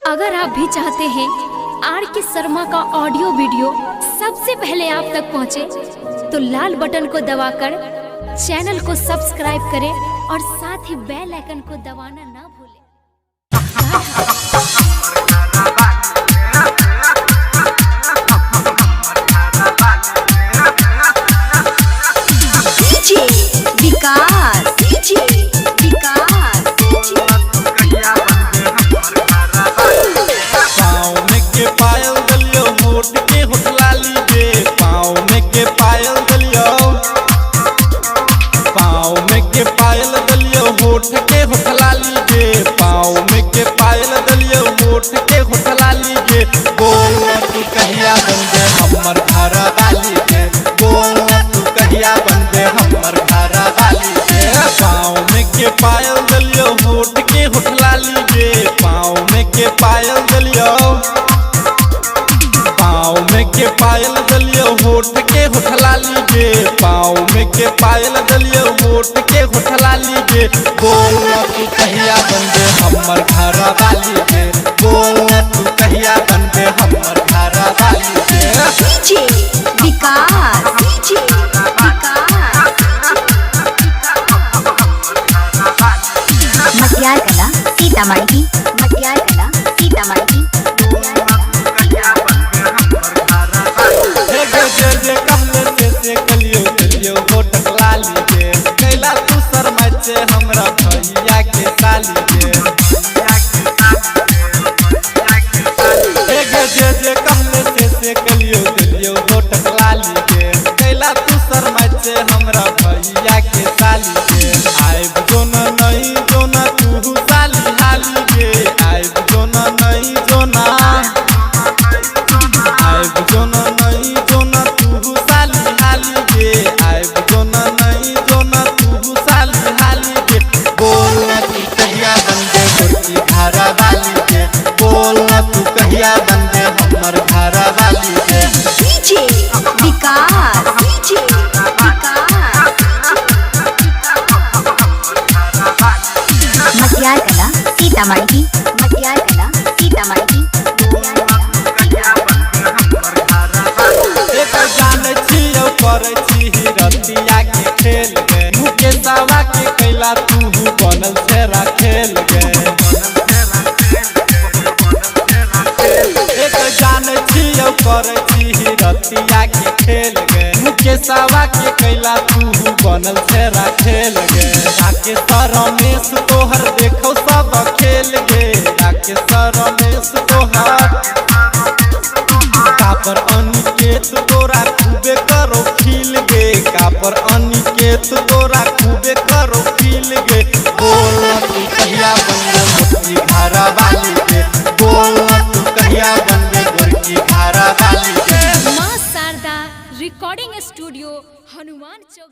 अगर आप भी चाहते हैं आर के शर्मा का ऑडियो वीडियो सबसे पहले आप तक पहुंचे, तो लाल बटन को दबाकर चैनल को सब्सक्राइब करें और साथ ही बेल आइकन को दबाना ना भूलें। हमर घर वाली के बोल तू कहिया बनबे हमर घर वाली के पाँव में के पायल दलियो होठ के होठला लीजे पाँव में के पायल दलियो पाँव में के पायल दलियो होठ के होठला लीजे पाँव में के पायल दलियो होठ के होठला लीजे बोल तू कहिया बनबे हमर घर वाली के बोल तू कहिया बनबे हमर घर वाली के मटियार कला सीतामढ़ी मटियार कला सीतामढ़ी जे कहले से कलियो कलियो होटक लाली के कैला तू शर्मा से हमरा भैया के साली के जे कहले से कलियो कलियो होटक लाली के कैला तू शर्मा से हमरा भैया के साली के आइब जो नहीं जो ना तू साली हाली के आइब जो नहीं जो ना आइब जो नहीं जो ना तू साली हाली के आइब जो नहीं जो ना तू साली हाली के बोल तू कहिया बनबे गोरकी घर वाली के बोल तू कहिया बनबे हमर घर वाली के मटियार कला सीतामढ़ी मटियार कला सीतामढ़ी जाने छियो करे छी रतिया के खेल गे मुकेशवा के कैला तू बनल छेरा खेल गे जाने छियो करे छी रतिया के खेल गे मुकेशवा के कैला तू बनल छेरा खेल गे आके रमेश तोहर देखो सब खेल गे आके रमेश तोहर कापर अनिकेत तोरा खूबे करो खिल गे कापर अनिकेत तोरा खूबे करो खिल गे बोल तू कहिया बनबे गोरकी घर वाली के बोल तू कहिया बनबे गोरकी घर वाली के। मां शारदा रिकॉर्डिंग स्टूडियो, हनुमान चौक।